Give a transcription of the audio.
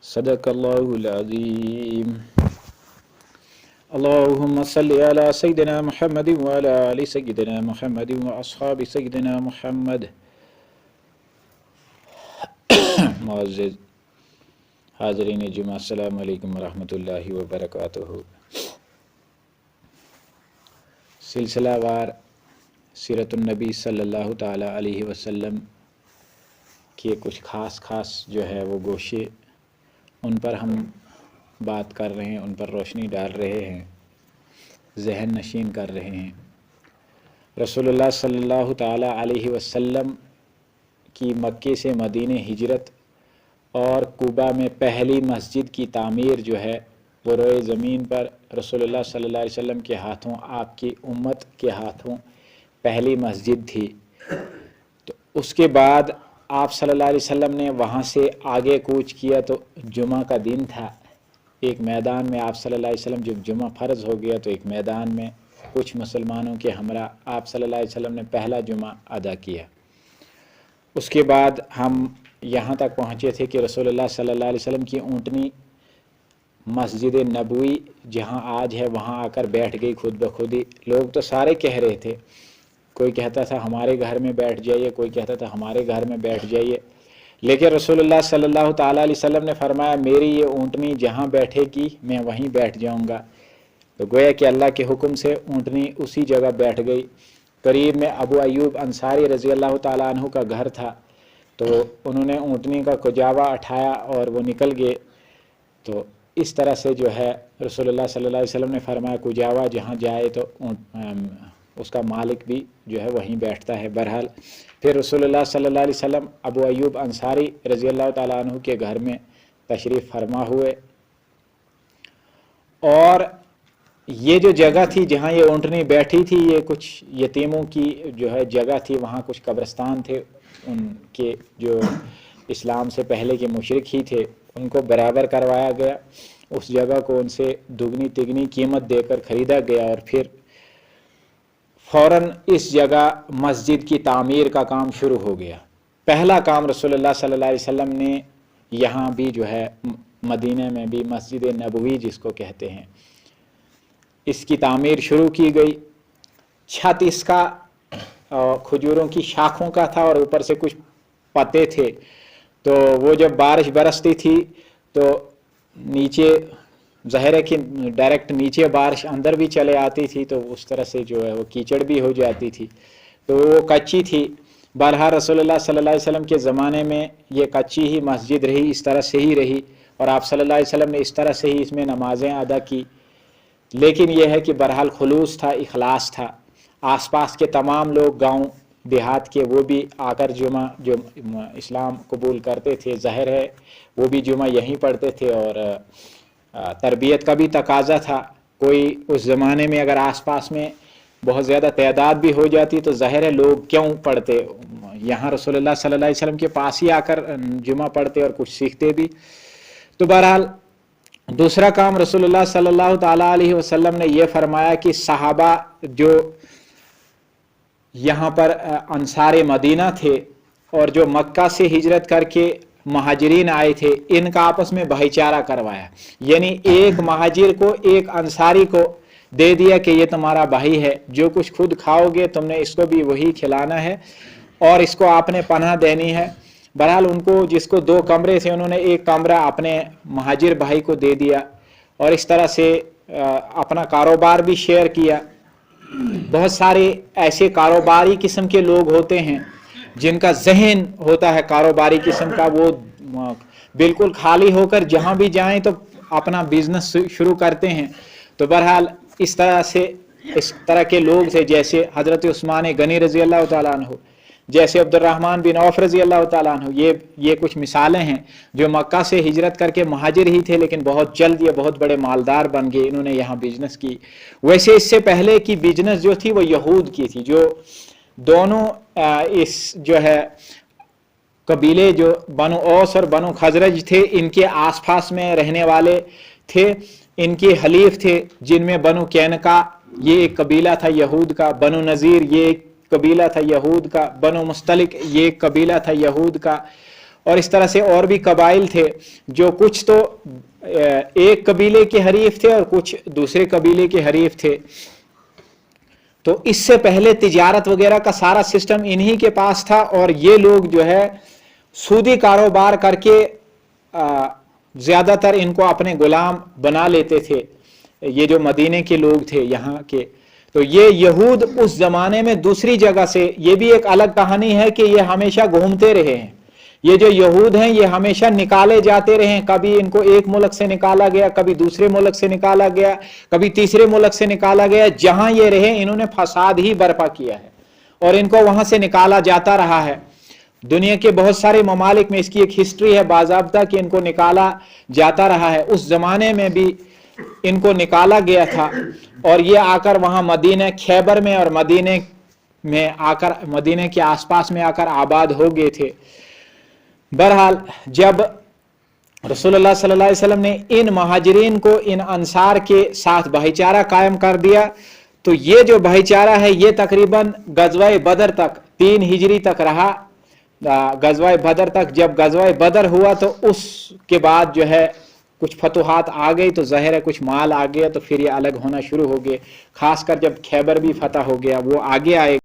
सदक़ल्लाहुल अज़ीम। अल्लाहुम्मा सल्लि अला सय्यिदिना मुहम्मदिन व अला आलि सय्यिदिना मुहम्मदिन व अस्हाबि सय्यिदिना मुहम्मद। मुअज़्ज़िज़ हाज़रीन जुमा, अस्सलामु अलैकुम व रहमतुल्लाहि व बरकातुहू। सिलसिलावार सीरतुन नबी सल्लल्लाहु ताला अलैहि वसल्लम के कुछ खास जो है वो गोशे, उन पर हम बात कर रहे हैं, उन पर रोशनी डाल रहे हैं, ज़हन नशीन कर रहे हैं। रसूलुल्लाह सल्लल्लाहु ताला अलैहि वसल्लम की मक्के से मदीने हिजरत और कुबा में पहली मस्जिद की तामीर जो है वो रोए ज़मीन पर रसूलुल्लाह सल्लल्लाहु अलैहि वसल्लम के हाथों, आपकी उम्मत के हाथों पहली मस्जिद थी। तो उसके बाद आप सल्लल्लाहु अलैहि वसल्लम ने वहाँ से आगे कूच किया तो जुमा का दिन था। एक मैदान में आप सल्लल्लाहु अलैहि वसल्लम, जब जुमा फ़र्ज़ हो गया तो एक मैदान में कुछ मुसलमानों के हमरा आप सल्लल्लाहु अलैहि वसल्लम ने पहला जुमा अदा किया। उसके बाद हम यहाँ तक पहुँचे थे कि रसूलुल्लाह सल्लल्लाहु अलैहि वसल्लम की ऊँटनी मस्जिद नबवी जहाँ आज है वहाँ आकर बैठ गई खुद ब खुद ही। लोग तो सारे कह रहे थे, कोई कहता था हमारे घर में बैठ जाइए, कोई कहता था हमारे घर में बैठ जाइए, लेकिन रसूलुल्लाह सल्लल्लाहु ताला अलैहि वसल्लम ने फरमाया मेरी ये ऊँटनी जहाँ बैठेगी मैं वहीं बैठ जाऊँगा। तो गोया कि अल्लाह के हुक्म से ऊँटनी उसी जगह बैठ गई। करीब में अबू अय्यूब अंसारी रज़ी अल्लाह ताला अन्हु का घर था, तो उन्होंने ऊँटनी का कुजावा उठाया और वो निकल गए। तो इस तरह से जो है रसूलुल्लाह सल्लल्लाहु अलैहि वसल्लम ने फरमाया कुजावा जहाँ जाए तो उसका मालिक भी जो है वहीं बैठता है। बहरहाल फिर रसूलुल्लाह सल्लल्लाहु अलैहि वसल्लम अबू अय्यूब अंसारी रज़ी अल्लाह ताला अन्हु के घर में तशरीफ़ फरमा हुए, और ये जो जगह थी जहाँ ये ऊँटनी बैठी थी ये कुछ यतीमों की जो है जगह थी। वहाँ कुछ कब्रिस्तान थे, उनके जो इस्लाम से पहले के मुशरिक ही थे उनको बराबर करवाया गया। उस जगह को उनसे दुगनी तिगनी कीमत देकर ख़रीदा गया और फिर फ़ौरन इस जगह मस्जिद की तामीर का काम शुरू हो गया। पहला काम रसूलुल्लाह सल्लल्लाहु अलैहि वसल्लम ने यहाँ भी जो है मदीने में भी मस्जिद नबवी जिसको कहते हैं, इसकी तामीर शुरू की गई। छत इसका खजूरों की शाखों का था और ऊपर से कुछ पत्ते थे, तो वो जब बारिश बरसती थी तो नीचे ज़ाहिर है कि डायरेक्ट नीचे बारिश अंदर भी चले आती थी, तो उस तरह से जो है वो कीचड़ भी हो जाती थी, तो वो कच्ची थी। बहरहाल रसूलुल्लाह सल्लल्लाहु अलैहि वसल्लम के ज़माने में ये कच्ची ही मस्जिद रही, इस तरह से ही रही, और आप सल्लल्लाहु अलैहि वसल्लम ने इस तरह से ही इसमें नमाज़ें अदा की। लेकिन यह है कि बहरहाल खुलूस था, इखलास था। आसपास के तमाम लोग गांव देहात के वो भी आकर जुमा जो इस्लाम कबूल करते थे, ज़ाहिर है वो भी जुमा यहीं पढ़ते थे, और तरबियत का भी तकाजा था। कोई उस ज़माने में अगर आसपास में बहुत ज़्यादा तादाद भी हो जाती तो ज़ाहिर है लोग क्यों पढ़ते, यहाँ रसूलुल्लाह सल्लल्लाहु अलैहि वसल्लम के पास ही आकर जुमा पढ़ते और कुछ सीखते भी। तो बहरहाल दूसरा काम रसूलुल्लाह सल्लल्लाहु ताला अलैहि वसल्लम ने यह फरमाया कि सहाबा जो यहाँ पर अंसारे मदीना थे और जो मक्का से हिजरत करके महाजिरीन आए थे, इनका आपस में भाईचारा करवाया। यानी एक महाजिर को एक अंसारी को दे दिया कि ये तुम्हारा भाई है, जो कुछ खुद खाओगे तुमने इसको भी वही खिलाना है और इसको आपने पनाह देनी है। बहरहाल उनको जिसको 2 कमरे थे उन्होंने एक कमरा अपने महाजिर भाई को दे दिया, और इस तरह से अपना कारोबार भी शेयर किया। बहुत सारे ऐसे कारोबारी किस्म के लोग होते हैं जिनका जहन होता है कारोबारी किस्म का, वो बिल्कुल खाली होकर जहाँ भी जाएं तो अपना बिजनेस शुरू करते हैं। तो बहरहाल इस तरह के लोग थे, जैसे हज़रत उस्मान गनी रज़ी अल्लाह ताला अन्हु, जैसे अब्दुर्रहमान बिन औफ रज़ी अल्लाह ताला अन्हु। ये कुछ मिसालें हैं जो मक्का से हिजरत करके महाजिर ही थे, लेकिन बहुत जल्द ये बहुत बड़े मालदार बन गए, इन्होंने यहाँ बिजनेस की। वैसे इससे पहले की बिजनेस जो थी वो यहूद की थी, जो दोनों इस जो है कबीले जो बनु औस और बनु खजरज थे, इनके आसपास में रहने वाले थे। इनके हलीफ थे जिनमें बनु कैनका یہ ایک قبیلہ تھا یہود کا، بنو نذیر یہ ایک قبیلہ تھا یہود کا، بنو مستلق یہ ایک قبیلہ تھا یہود کا، اور اس طرح سے اور بھی قبائل تھے جو کچھ تو ایک قبیلے کے حریف تھے اور کچھ دوسرے قبیلے کے حریف تھے۔ تو اس سے پہلے تجارت وغیرہ کا سارا سسٹم انہی کے پاس تھا، اور یہ لوگ جو ہے سودی کاروبار کر کے زیادہ تر ان کو اپنے غلام بنا لیتے تھے، یہ جو مدینے کے لوگ تھے یہاں کے۔ تو یہ یہود اس زمانے میں دوسری جگہ سے، یہ بھی ایک الگ کہانی ہے کہ یہ ہمیشہ گھومتے رہے ہیں، یہ جو یہود ہیں یہ ہمیشہ نکالے جاتے رہے ہیں، کبھی ان کو ایک ملک سے نکالا گیا، کبھی دوسرے ملک سے نکالا گیا، کبھی تیسرے ملک سے نکالا گیا، جہاں یہ رہے انہوں نے فساد ہی برپا کیا ہے اور ان کو وہاں سے نکالا جاتا رہا ہے۔ دنیا کے بہت سارے ممالک میں اس کی ایک ہسٹری ہے باضابطہ کہ ان کو نکالا جاتا رہا ہے، اس زمانے میں بھی ان کو نکالا گیا تھا، اور یہ آ کر وہاں مدینہ خیبر میں اور مدینے میں آ کر، مدینے کے آس پاس میں آ کر آباد ہو گئے تھے۔ بہرحال جب رسول اللہ صلی اللہ علیہ وسلم نے ان مہاجرین کو ان انصار کے ساتھ بھائی چارہ قائم کر دیا، تو یہ جو بھائی چارہ ہے یہ تقریباً غزوہ بدر تک 3 ہجری تک رہا۔ غزوہ بدر تک، جب غزوہ بدر ہوا تو اس کے بعد جو ہے کچھ فتوحات آ گئی، تو ظاہر ہے کچھ مال آ گیا، تو پھر یہ الگ ہونا شروع ہو گئے، خاص کر جب خیبر بھی فتح ہو گیا، وہ آگے آئے